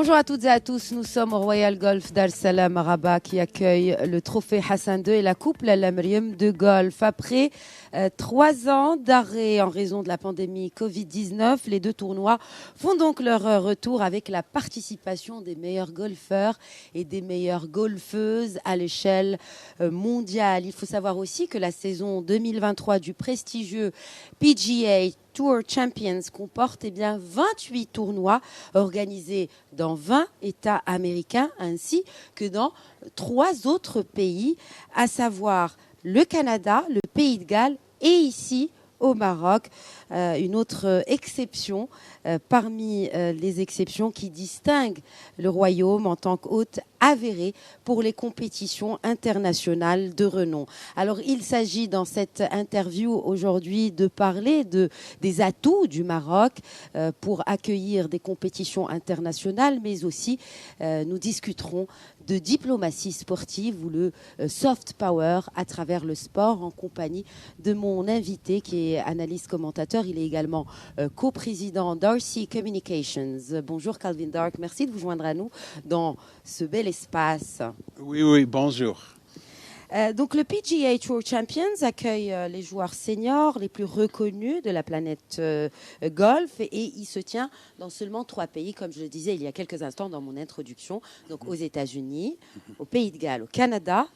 Bonjour à toutes et à tous, nous sommes au Royal Golf d'Al Salam à Rabat qui accueille le trophée Hassan II et la coupe Lalla Meriem de golf. Après 3 ans d'arrêt en raison de la pandémie Covid-19, les deux tournois font donc leur retour avec la participation des meilleurs golfeurs et des meilleures golfeuses à l'échelle mondiale. Il faut savoir aussi que la saison 2023 du prestigieux PGA Tour Champions comporte 28 tournois organisés dans 20 États américains ainsi que dans 3 autres pays, à savoir le Canada, le Pays de Galles et ici au Maroc. Une autre exception parmi les exceptions qui distinguent le Royaume en tant qu'hôte avéré pour les compétitions internationales de renom. Alors, il s'agit dans cette interview aujourd'hui de parler des atouts du Maroc pour accueillir des compétitions internationales, mais aussi nous discuterons de diplomatie sportive ou le soft power à travers le sport en compagnie de mon invité qui est analyste commentateur. Il est également coprésident d'Arcy Communications. Bonjour Calvin Dark, merci de vous joindre à nous dans ce bel espace. Oui, bonjour. Donc le PGA Tour Champions accueille les joueurs seniors les plus reconnus de la planète golf et il se tient dans seulement 3 pays, comme je le disais il y a quelques instants dans mon introduction, donc aux États-Unis, au Pays de Galles, au Canada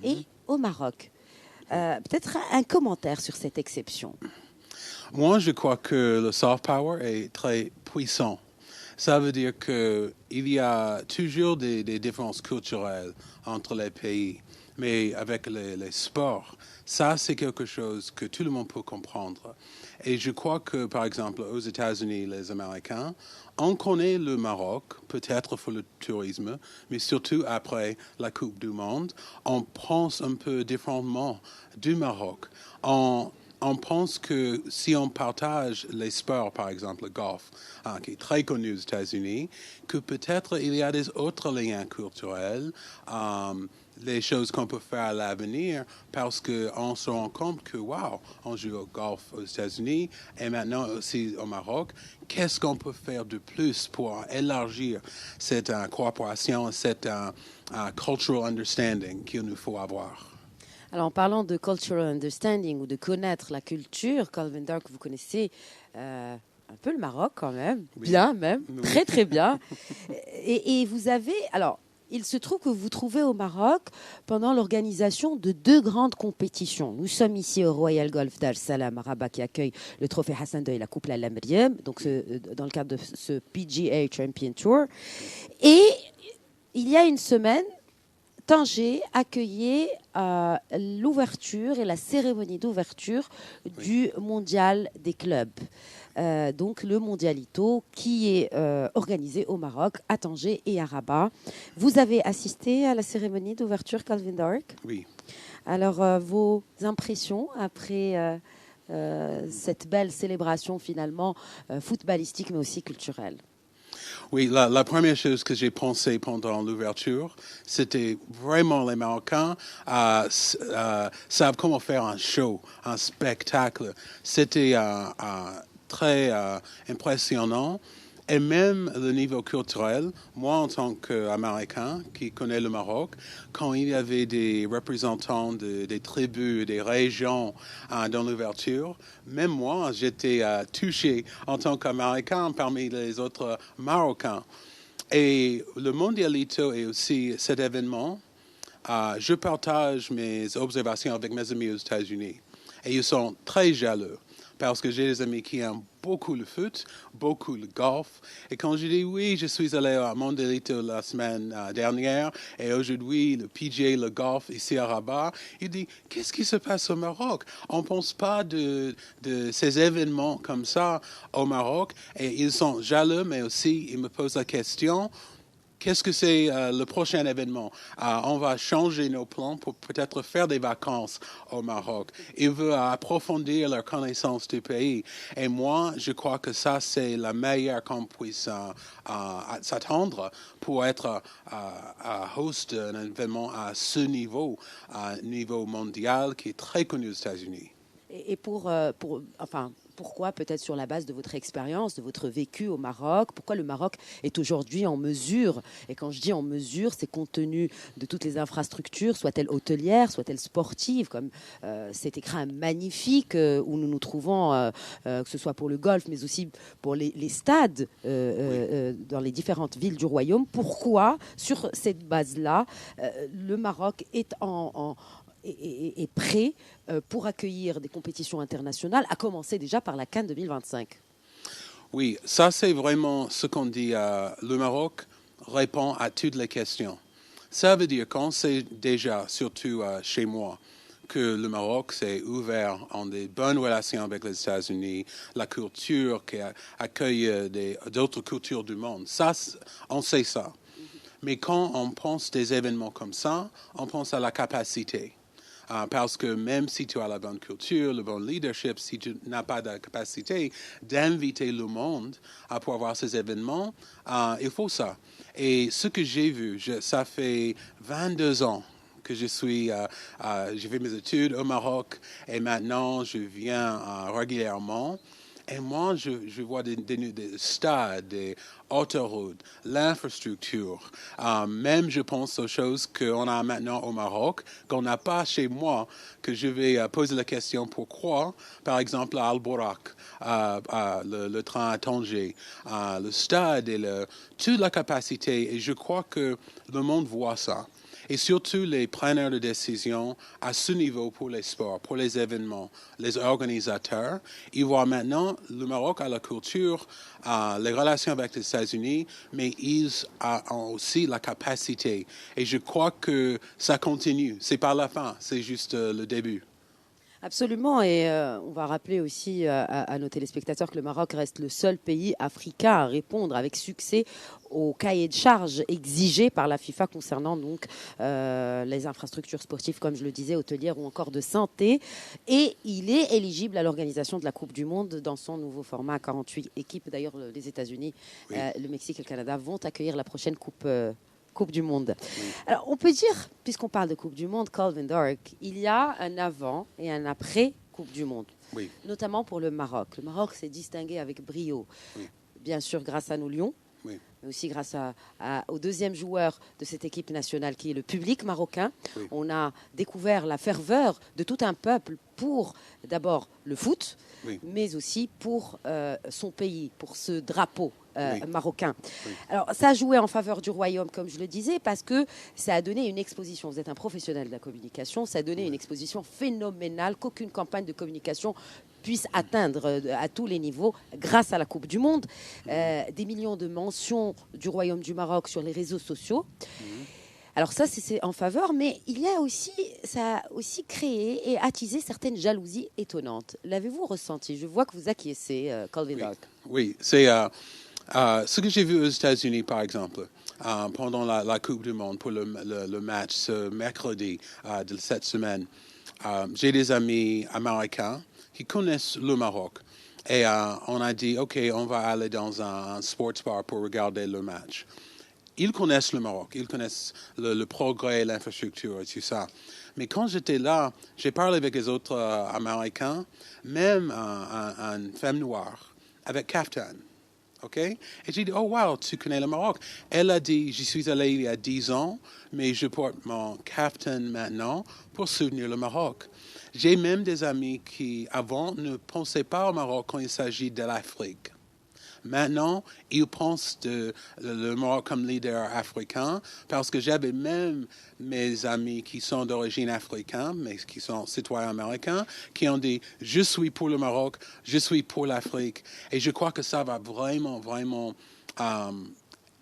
et au Maroc. Peut-être un commentaire sur cette exception. Moi, je crois que le soft power est très puissant. Ça veut dire qu'il y a toujours des différences culturelles entre les pays. Mais avec les sports, ça, c'est quelque chose que tout le monde peut comprendre. Et je crois que, par exemple, aux États-Unis, les Américains, on connaît le Maroc, peut-être pour le tourisme, mais surtout après la Coupe du Monde, on pense un peu différemment du Maroc. On pense que si on partage les sports, par exemple le golf, qui est très connu aux États-Unis, que peut-être il y a des autres liens culturels, les choses qu'on peut faire à l'avenir, parce qu'on se rend compte que, wow, on joue au golf aux États-Unis et maintenant aussi au Maroc. Qu'est-ce qu'on peut faire de plus pour élargir cette coopération, cette cultural understanding qu'il nous faut avoir? Alors, en parlant de cultural understanding ou de connaître la culture, Calvin Dark, vous connaissez un peu le Maroc quand même, oui. Bien même, oui. Très très bien. et vous avez, alors, il se trouve que vous vous trouvez au Maroc pendant l'organisation de 2 grandes compétitions. Nous sommes ici au Royal Golf d'Al Salam à Rabat qui accueille le trophée Hassan II et la coupe Lalla Meriem, donc dans le cadre de ce PGA Champion Tour. Et il y a une semaine, Tanger accueillait l'ouverture et la cérémonie d'ouverture du mondial des clubs. Donc le Mondialito qui est organisé au Maroc, à Tanger et à Rabat. Vous avez assisté à la cérémonie d'ouverture, Calvin Dark? Oui. Alors vos impressions après cette belle célébration finalement footballistique mais aussi culturelle? Oui, la première chose que j'ai pensé pendant l'ouverture, c'était vraiment les Marocains savent comment faire un show, un spectacle. C'était très impressionnant. Et même le niveau culturel, moi en tant qu'Américain qui connaît le Maroc, quand il y avait des représentants des tribus, des régions dans l'ouverture, même moi j'étais touché en tant qu'Américain parmi les autres Marocains. Et le Mondialito est aussi cet événement. Je partage mes observations avec mes amis aux États-Unis et ils sont très jaloux. Parce que j'ai des amis qui aiment beaucoup le foot, beaucoup le golf. Et quand je dis oui, je suis allé à Mondialito la semaine dernière et aujourd'hui le PGA, le golf ici à Rabat, il dit qu'est-ce qui se passe au Maroc? On ne pense pas de ces événements comme ça au Maroc et ils sont jaloux, mais aussi ils me posent la question. Qu'est-ce que c'est le prochain événement? On va changer nos plans pour peut-être faire des vacances au Maroc. Ils veulent approfondir leur connaissance du pays. Et moi, je crois que ça, c'est la meilleure qu'on puisse s'attendre pour être host d'un événement à ce niveau mondial qui est très connu aux États-Unis. Et pour Pourquoi, peut-être sur la base de votre expérience, de votre vécu au Maroc, pourquoi le Maroc est aujourd'hui en mesure, et quand je dis en mesure, c'est compte tenu de toutes les infrastructures, soit-elles hôtelières, soit-elles sportives, comme cet écrin magnifique où nous nous trouvons, que ce soit pour le golf, mais aussi pour les stades dans les différentes villes du royaume. Pourquoi, sur cette base-là, le Maroc est prêt pour accueillir des compétitions internationales, à commencer déjà par la CAN 2025? Oui, ça c'est vraiment ce qu'on dit. Le Maroc répond à toutes les questions. Ça veut dire qu'on sait déjà, surtout chez moi, que le Maroc s'est ouvert en des bonnes relations avec les États-Unis, la culture qui accueille d'autres cultures du monde. Ça, on sait ça. Mais quand on pense des événements comme ça, on pense à la capacité. Parce que même si tu as la bonne culture, le bon leadership, si tu n'as pas de capacité d'inviter le monde à pouvoir voir ces événements, il faut ça. Et ce que j'ai vu, ça fait 22 ans que j'ai fait mes études au Maroc et maintenant je viens régulièrement. Et moi, je vois des stades, des autoroutes, l'infrastructure. Même, je pense aux choses qu'on a maintenant au Maroc, qu'on n'a pas chez moi, que je vais poser la question pourquoi. Par exemple, à Al-Borak, le train à Tanger, le stade et toute la capacité. Et je crois que le monde voit ça. Et surtout les preneurs de décision à ce niveau pour les sports, pour les événements, les organisateurs. Ils voient maintenant le Maroc a la culture, les relations avec les États-Unis, mais ils ont aussi la capacité. Et je crois que ça continue. C'est pas la fin, c'est juste le début. Absolument, et on va rappeler aussi à nos téléspectateurs que le Maroc reste le seul pays africain à répondre avec succès au cahier de charges exigé par la FIFA concernant donc les infrastructures sportives, comme je le disais, hôtelières ou encore de santé. Et il est éligible à l'organisation de la Coupe du Monde dans son nouveau format à 48 équipes. D'ailleurs, les États-Unis, oui, le Mexique et le Canada vont accueillir la prochaine Coupe du Monde. Oui. Alors, on peut dire, puisqu'on parle de Coupe du Monde, Calvin Dark, il y a un avant et un après Coupe du Monde, oui, notamment pour le Maroc. Le Maroc s'est distingué avec brio, oui, bien sûr grâce à nos Lions, oui, mais aussi grâce au deuxième joueur de cette équipe nationale qui est le public marocain. Oui. On a découvert la ferveur de tout un peuple pour d'abord le foot, oui, mais aussi pour son pays, pour ce drapeau oui, marocain. Oui. Alors, ça a joué en faveur du royaume, comme je le disais, parce que ça a donné une exposition. Vous êtes un professionnel de la communication. Ça a donné une exposition phénoménale qu'aucune campagne de communication puisse atteindre à tous les niveaux grâce à la Coupe du Monde. Des millions de mentions du Royaume du Maroc sur les réseaux sociaux. Alors ça, c'est en faveur, mais ça a aussi créé et attisé certaines jalousies étonnantes. L'avez-vous ressenti? Je vois que vous acquiescez, Calvin Dark. Oui, c'est ce que j'ai vu aux États-Unis, par exemple, pendant la Coupe du Monde, pour le match ce mercredi de cette semaine. J'ai des amis américains qui connaissent le Maroc. Et on a dit, OK, on va aller dans un sports bar pour regarder le match. Ils connaissent le Maroc, ils connaissent le progrès, l'infrastructure et tout ça. Mais quand j'étais là, j'ai parlé avec les autres Américains, même une femme noire, avec kaftan. Okay? Et j'ai dit, oh wow, tu connais le Maroc. Elle a dit, j'y suis allé il y a 10 ans, mais je porte mon kaftan maintenant pour soutenir le Maroc. J'ai même des amis qui, avant, ne pensaient pas au Maroc quand il s'agit de l'Afrique. Maintenant, ils pensent le Maroc comme leader africain parce que j'avais même mes amis qui sont d'origine africaine, mais qui sont citoyens américains, qui ont dit « Je suis pour le Maroc, je suis pour l'Afrique ». Et je crois que ça va vraiment, vraiment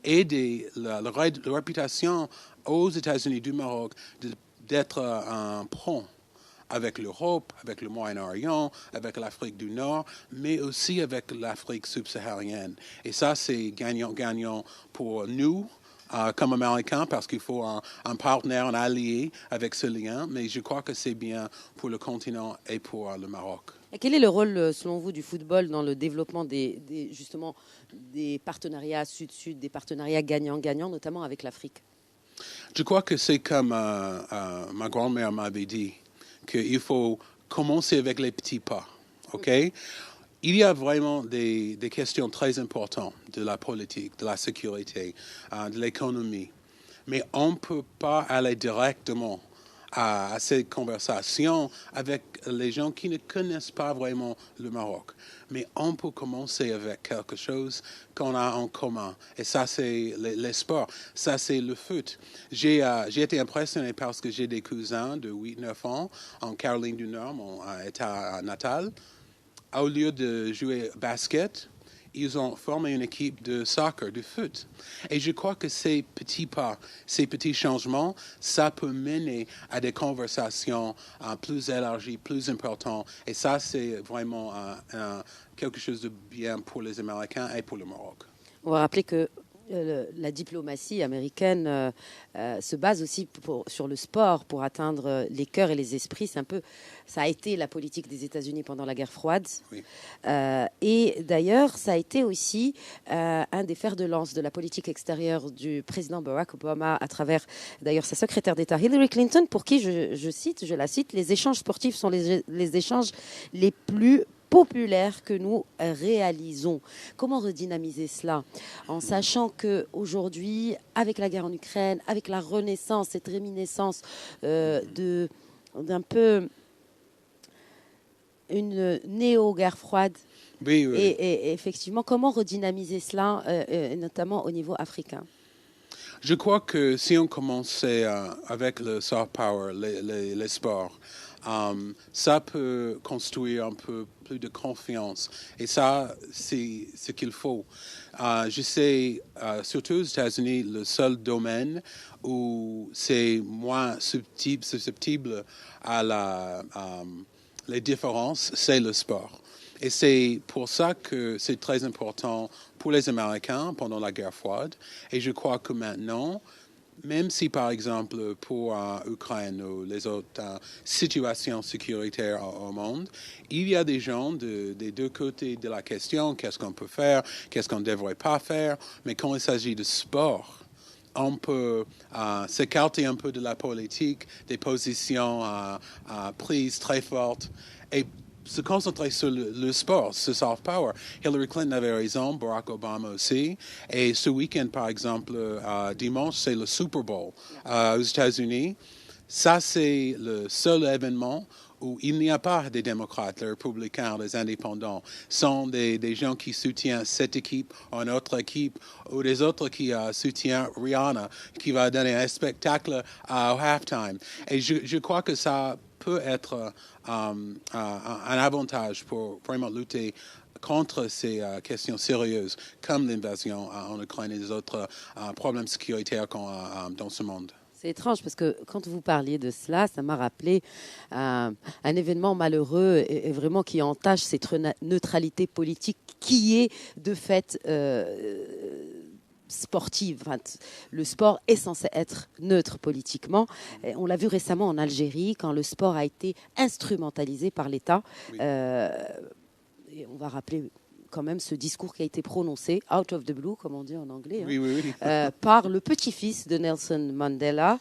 aider la réputation aux États-Unis du Maroc d'être un pont avec l'Europe, avec le Moyen-Orient, avec l'Afrique du Nord, mais aussi avec l'Afrique subsaharienne. Et ça, c'est gagnant-gagnant pour nous, comme Américains, parce qu'il faut un partenaire, un allié avec ce lien, mais je crois que c'est bien pour le continent et pour le Maroc. Et quel est le rôle, selon vous, du football dans le développement justement des partenariats sud-sud, des partenariats gagnant-gagnant, notamment avec l'Afrique? Je crois que c'est comme ma grand-mère m'avait dit, qu'il faut commencer avec les petits pas, OK? il y a vraiment des questions très importantes de la politique, de la sécurité, de l'économie. Mais on ne peut pas aller directement à ces conversations avec les gens qui ne connaissent pas vraiment le Maroc. Mais on peut commencer avec quelque chose qu'on a en commun. Et ça, c'est les sports. Ça, c'est le foot. J'ai été impressionné parce que j'ai des cousins de 8-9 ans en Caroline du Nord, mon état natal. Au lieu de jouer basket, ils ont formé une équipe de soccer, de foot. Et je crois que ces petits pas, ces petits changements, ça peut mener à des conversations plus élargies, plus importantes. Et ça, c'est vraiment quelque chose de bien pour les Américains et pour le Maroc. On va rappeler que la diplomatie américaine se base aussi sur le sport pour atteindre les cœurs et les esprits. Ça a été la politique des États-Unis pendant la guerre froide. Oui. Et d'ailleurs, ça a été aussi un des fers de lance de la politique extérieure du président Barack Obama à travers d'ailleurs sa secrétaire d'État Hillary Clinton, pour qui je la cite, les échanges sportifs sont les échanges les plus populaire que nous réalisons. Comment redynamiser cela en sachant qu'aujourd'hui, avec la guerre en Ukraine, avec la renaissance, cette réminiscence d'un peu une néo-guerre froide, oui. Et effectivement, comment redynamiser cela, notamment au niveau africain? Je crois que si on commençait avec le soft power, les sports, ça peut construire un peu plus de confiance. Et ça, c'est ce qu'il faut. Je sais, surtout aux États-Unis, le seul domaine où c'est moins susceptible à les différences, c'est le sport. Et c'est pour ça que c'est très important pour les Américains pendant la guerre froide. Et je crois que maintenant, même si par exemple pour l'Ukraine ou les autres situations sécuritaires au monde, il y a des gens des deux côtés de la question, qu'est-ce qu'on peut faire, qu'est-ce qu'on ne devrait pas faire. Mais quand il s'agit de sport, on peut s'écarter un peu de la politique, des positions prises très fortes et se concentrer sur le sport, ce soft power. Hillary Clinton avait raison, Barack Obama aussi. Et ce week-end, par exemple, dimanche, c'est le Super Bowl aux États-Unis. Ça, c'est le seul événement où il n'y a pas des démocrates, les républicains, les indépendants. Sont des gens qui soutiennent cette équipe ou une autre équipe, ou des autres qui soutiennent Rihanna, qui va donner un spectacle au halftime. Et je crois que ça peut être un avantage pour vraiment lutter contre ces questions sérieuses comme l'invasion en Ukraine et les autres problèmes sécuritaires qu'on a dans ce monde. C'est étrange parce que quand vous parliez de cela, ça m'a rappelé un événement malheureux et vraiment qui entache cette neutralité politique qui est de fait sportive. Enfin, le sport est censé être neutre politiquement. Et on l'a vu récemment en Algérie quand le sport a été instrumentalisé par l'État. Oui. Et on va rappeler quand même ce discours qui a été prononcé, out of the blue, comme on dit en anglais, oui. Par le petit-fils de Nelson Mandela,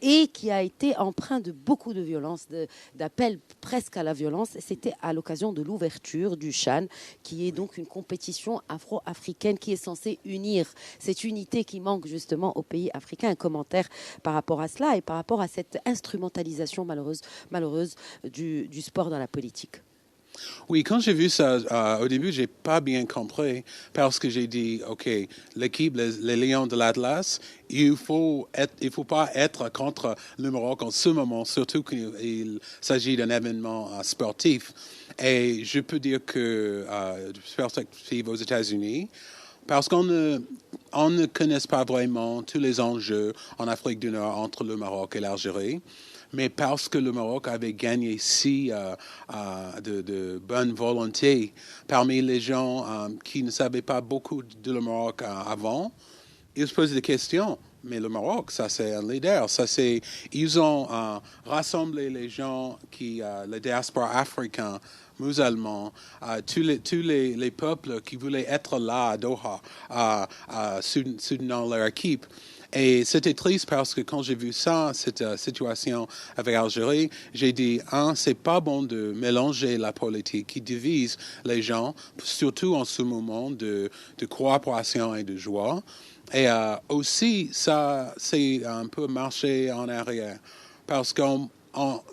et qui a été empreint de beaucoup de violence, d'appels presque à la violence. C'était à l'occasion de l'ouverture du CHAN, qui est donc une compétition afro-africaine qui est censée unir. Cette unité qui manque justement aux pays africains. Un commentaire par rapport à cela et par rapport à cette instrumentalisation malheureuse du sport dans la politique. Oui, quand j'ai vu ça, au début, j'ai pas bien compris parce que j'ai dit, OK, l'équipe, les Lions de l'Atlas, il faut pas être contre le Maroc en ce moment, surtout qu'il s'agit d'un événement sportif. Et je peux dire que, de perspective aux États-Unis, parce qu'on ne connaît pas vraiment tous les enjeux en Afrique du Nord entre le Maroc et l'Algérie. Mais parce que le Maroc avait gagné de bonne volonté parmi les gens qui ne savaient pas beaucoup de le Maroc avant, ils se posaient des questions. Mais le Maroc, ça c'est un leader. Ils ont rassemblé les gens les diasporas africains, musulmans, tous les peuples qui voulaient être là à Doha, soutenant leur équipe. Et c'était triste parce que quand j'ai vu ça, cette situation avec l'Algérie, j'ai dit, c'est pas bon de mélanger la politique qui divise les gens, surtout en ce moment de coopération et de joie. Et aussi, ça, c'est un peu marché en arrière. Parce que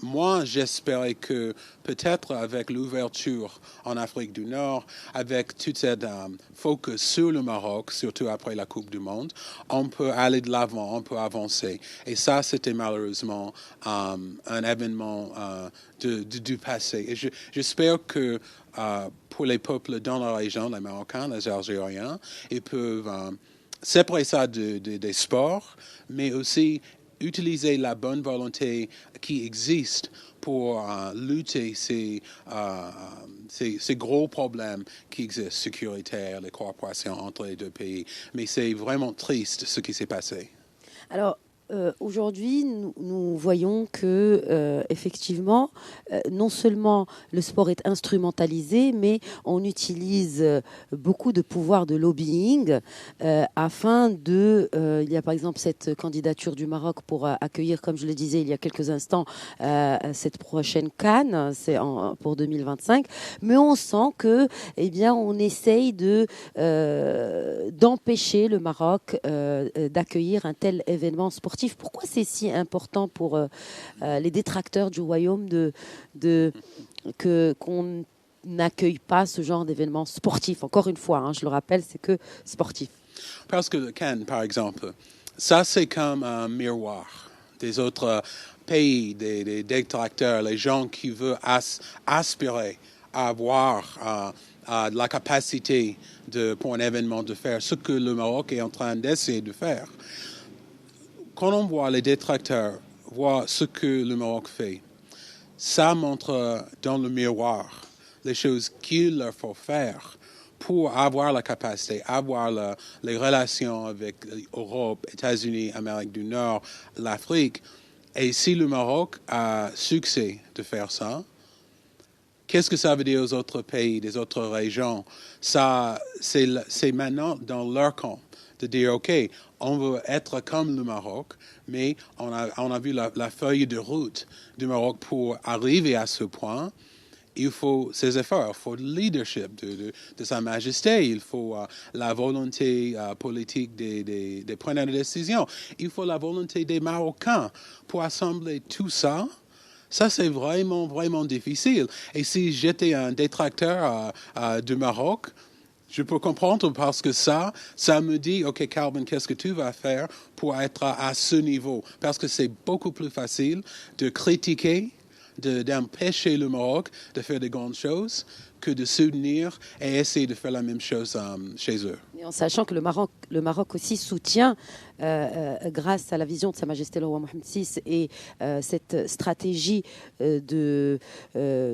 moi, j'espérais que peut-être avec l'ouverture en Afrique du Nord, avec toute cette focus sur le Maroc, surtout après la Coupe du Monde, on peut aller de l'avant, on peut avancer. Et ça, c'était malheureusement un événement du passé. Et j'espère que pour les peuples dans la région, les Marocains, les Algériens, ils peuvent séparer ça des sports, mais aussi utiliser la bonne volonté qui existe pour lutter ces gros problèmes qui existent, sécuritaires, les coopérations entre les deux pays. Mais c'est vraiment triste ce qui s'est passé. Alors, aujourd'hui, nous voyons que, effectivement, non seulement le sport est instrumentalisé, mais on utilise beaucoup de pouvoirs de lobbying afin de... il y a par exemple cette candidature du Maroc pour accueillir, comme je le disais il y a quelques instants, cette prochaine CAN, c'est pour 2025. Mais on sent que, eh bien, on essaye d'empêcher le Maroc d'accueillir un tel événement sportif. Pourquoi c'est si important pour les détracteurs du royaume qu'on n'accueille pas ce genre d'événement sportif? Encore une fois, je le rappelle, c'est que sportif. Parce que le Cannes, par exemple, ça c'est comme un miroir des autres pays, des détracteurs, les gens qui veulent aspirer à avoir la capacité pour un événement de faire ce que le Maroc est en train d'essayer de faire. Quand on voit les détracteurs voir ce que le Maroc fait, ça montre dans le miroir les choses qu'il leur faut faire pour avoir la capacité, avoir les relations avec l'Europe, États-Unis, Amérique du Nord, l'Afrique. Et si le Maroc a succès de faire ça, qu'est-ce que ça veut dire aux autres pays, des autres régions? Ça, c'est maintenant dans leur camp de dire, OK, on veut être comme le Maroc, mais on a vu la feuille de route du Maroc pour arriver à ce point. Il faut ses efforts, il faut le leadership de Sa Majesté, il faut la volonté politique des preneurs de décision, il faut la volonté des Marocains pour assembler tout ça. Ça, c'est vraiment, vraiment difficile. Et si j'étais un détracteur du Maroc, je peux comprendre parce que ça me dit, OK, Calvin, qu'est-ce que tu vas faire pour être à ce niveau? Parce que c'est beaucoup plus facile de critiquer, d'empêcher le Maroc de faire de grandes choses que de soutenir et essayer de faire la même chose chez eux. Et en sachant que le Maroc aussi soutient, grâce à la vision de Sa Majesté le roi Mohamed VI et cette stratégie de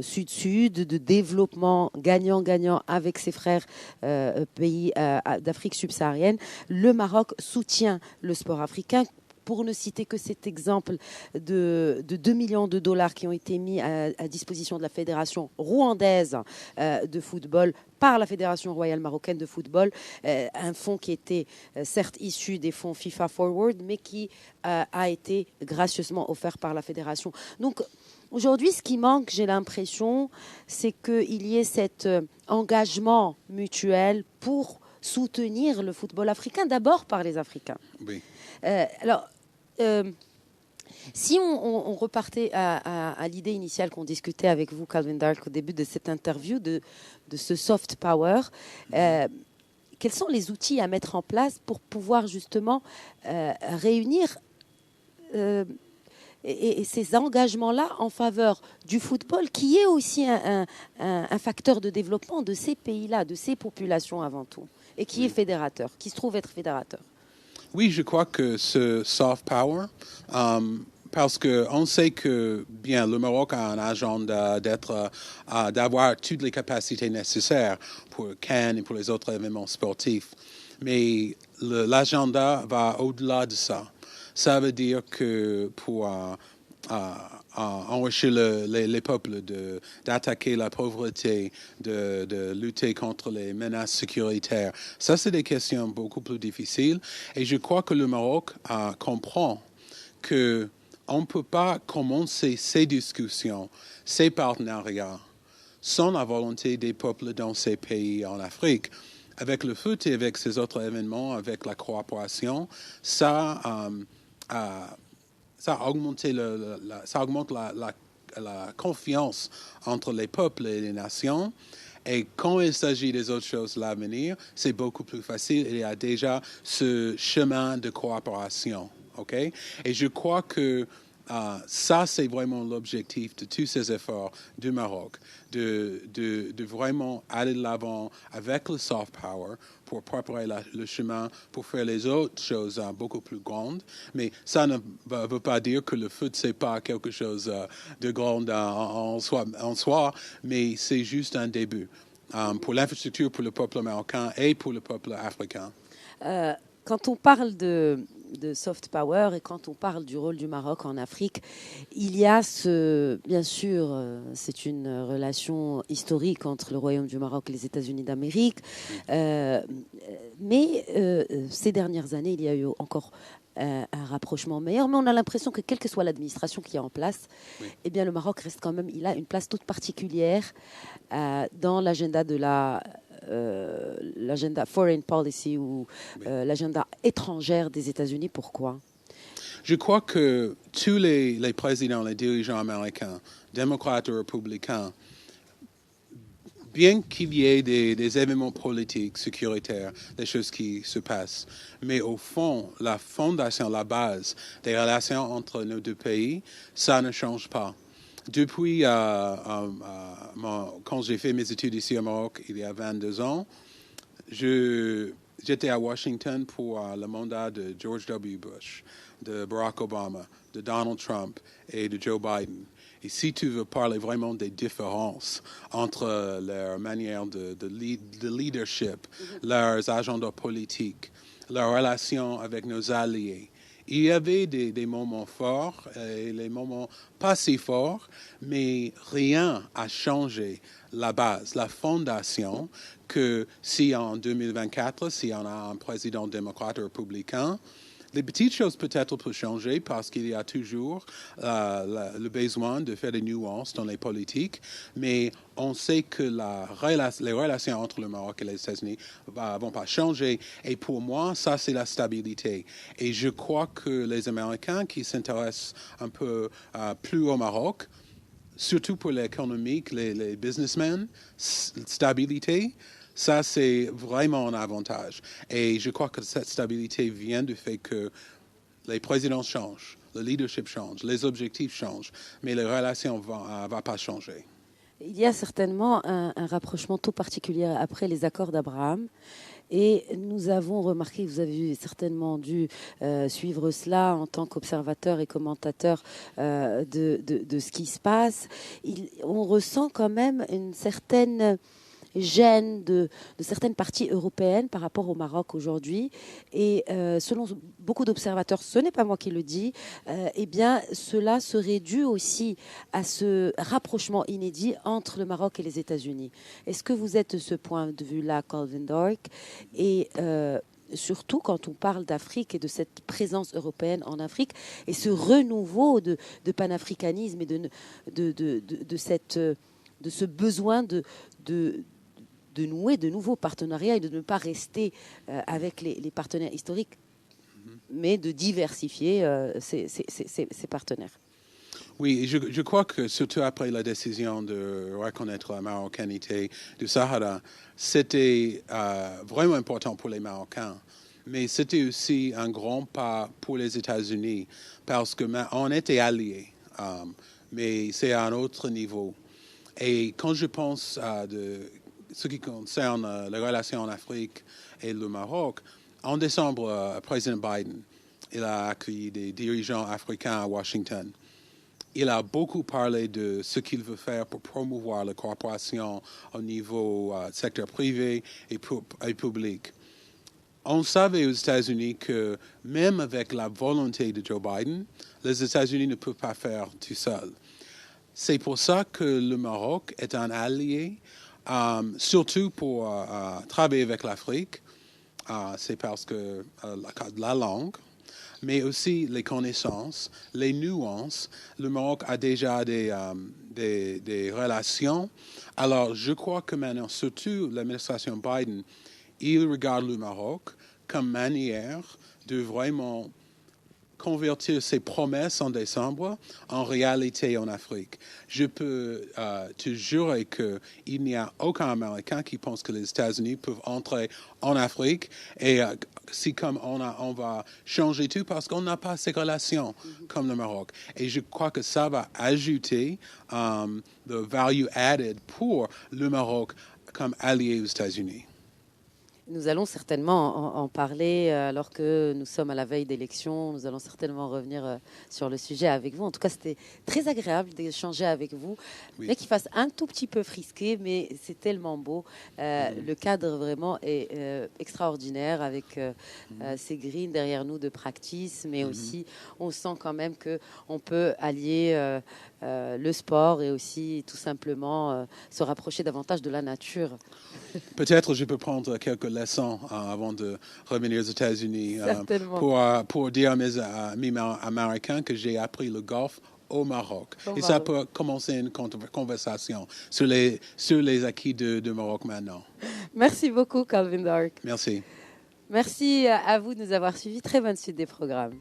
Sud-Sud, de développement gagnant-gagnant avec ses frères pays d'Afrique subsaharienne, le Maroc soutient le sport africain. Pour ne citer que cet exemple de 2 millions de dollars qui ont été mis à disposition de la fédération rwandaise de football par la Fédération royale marocaine de football, un fonds qui était certes issu des fonds FIFA Forward, mais qui a été gracieusement offert par la fédération. Donc aujourd'hui, ce qui manque, j'ai l'impression, c'est qu'il y ait cet engagement mutuel pour soutenir le football africain, d'abord par les Africains. Oui. Si on repartait à l'idée initiale qu'on discutait avec vous, Calvin Dark, au début de cette interview, de ce soft power, quels sont les outils à mettre en place pour pouvoir justement réunir et ces engagements-là en faveur du football, qui est aussi un facteur de développement de ces pays-là, de ces populations avant tout, et qui est fédérateur, qui se trouve être fédérateur? Oui, je crois que ce soft power, parce qu'on sait que, bien, le Maroc a un agenda d'avoir toutes les capacités nécessaires pour Cannes et pour les autres événements sportifs. Mais l'agenda va au-delà de ça. Ça veut dire que pour enrichir les peuples, d'attaquer la pauvreté, de lutter contre les menaces sécuritaires. Ça, c'est des questions beaucoup plus difficiles. Et je crois que le Maroc comprend qu'on ne peut pas commencer ces discussions, ces partenariats, sans la volonté des peuples dans ces pays en Afrique. Avec le foot et avec ces autres événements, avec la coopération, ça augmente la confiance entre les peuples et les nations. Et quand il s'agit des autres choses à l'avenir, c'est beaucoup plus facile. Il y a déjà ce chemin de coopération. Okay? Et je crois que ça, c'est vraiment l'objectif de tous ces efforts du Maroc, de vraiment aller de l'avant avec le soft power pour préparer le chemin pour faire les autres choses beaucoup plus grandes. Mais ça ne veut pas dire que le foot, c'est pas quelque chose de grand en soi, mais c'est juste un début pour l'infrastructure, pour le peuple marocain et pour le peuple africain. Quand on parle de soft power et quand on parle du rôle du Maroc en Afrique, il y a bien sûr, c'est une relation historique entre le Royaume du Maroc et les États-Unis d'Amérique, mais ces dernières années, il y a eu encore un rapprochement meilleur, mais on a l'impression que quelle que soit l'administration qui est en place, eh bien le Maroc reste quand même, il a une place toute particulière dans l'agenda de l'agenda foreign policy ou l'agenda étrangère des États-Unis. Pourquoi? Je crois que tous les présidents, les dirigeants américains, démocrates ou républicains, bien qu'il y ait des événements politiques, sécuritaires, des choses qui se passent, mais au fond, la fondation, la base des relations entre nos deux pays, ça ne change pas. Depuis, quand j'ai fait mes études ici au Maroc, il y a 22 ans, j'étais à Washington pour le mandat de George W. Bush, de Barack Obama, de Donald Trump et de Joe Biden. Et si tu veux parler vraiment des différences entre leur manière de leadership, leurs agendas politiques, leurs relations avec nos alliés, il y avait des moments forts et les moments pas si forts, mais rien n'a changé la base, la fondation, que si en 2024, si on a un président démocrate ou républicain, les petites choses peut-être peuvent changer parce qu'il y a toujours le besoin de faire des nuances dans les politiques, mais on sait que les relations entre le Maroc et les États-Unis ne vont pas changer. Et pour moi, ça, c'est la stabilité. Et je crois que les Américains qui s'intéressent un peu plus au Maroc, surtout pour l'économique, les businessmen, stabilité, ça, c'est vraiment un avantage. Et je crois que cette stabilité vient du fait que les présidents changent, le leadership change, les objectifs changent, mais les relations ne vont pas changer. Il y a certainement un rapprochement tout particulier après les accords d'Abraham. Et nous avons remarqué, vous avez certainement dû suivre cela en tant qu'observateur et commentateur de ce qui se passe. On ressent quand même une certaine gêne de certaines parties européennes par rapport au Maroc aujourd'hui. Et selon beaucoup d'observateurs, ce n'est pas moi qui le dis, eh bien, cela serait dû aussi à ce rapprochement inédit entre le Maroc et les États-Unis. Est-ce que vous êtes de ce point de vue-là, Calvin Dork? Et surtout quand on parle d'Afrique et de cette présence européenne en Afrique et ce renouveau de panafricanisme et de ce besoin de nouer de nouveaux partenariats et de ne pas rester avec les partenaires historiques, mais de diversifier ces partenaires. Oui, je crois que surtout après la décision de reconnaître la marocanité du Sahara, c'était vraiment important pour les Marocains. Mais c'était aussi un grand pas pour les États-Unis parce qu'on était alliés, mais c'est à un autre niveau. Et quand je pense de ce qui concerne les relations en Afrique et le Maroc, en décembre, le président Biden, il a accueilli des dirigeants africains à Washington. Il a beaucoup parlé de ce qu'il veut faire pour promouvoir la coopération au niveau secteur privé et public. On savait aux États-Unis que même avec la volonté de Joe Biden, les États-Unis ne peuvent pas faire tout seuls. C'est pour ça que le Maroc est un allié, surtout pour travailler avec l'Afrique. C'est parce que la langue, mais aussi les connaissances, les nuances. Le Maroc a déjà des relations. Alors, je crois que maintenant, surtout l'administration Biden, il regarde le Maroc comme manière de vraiment convertir ses promesses en décembre en réalité en Afrique. Je peux te jurer qu'il n'y a aucun Américain qui pense que les États-Unis peuvent entrer en Afrique et c'est comme on va changer tout parce qu'on n'a pas ces relations comme le Maroc. Et je crois que ça va ajouter the value added pour le Maroc comme allié aux États-Unis. Nous allons certainement en parler alors que nous sommes à la veille d'élections. Nous allons certainement revenir sur le sujet avec vous. En tout cas, c'était très agréable d'échanger avec vous. Oui. Bien qu'il fasse un tout petit peu frisqué, mais c'est tellement beau. Le cadre vraiment est extraordinaire avec ces greens derrière nous de practice, mais aussi on sent quand même qu'on peut allier le sport et aussi tout simplement se rapprocher davantage de la nature. Peut-être je peux prendre quelques leçons avant de revenir aux États-Unis pour dire à mes amis américains que j'ai appris le golf au Maroc. Et ça peut commencer une conversation sur les acquis de Maroc maintenant. Merci beaucoup, Calvin Dark. Merci. Merci à vous de nous avoir suivis. Très bonne suite des programmes.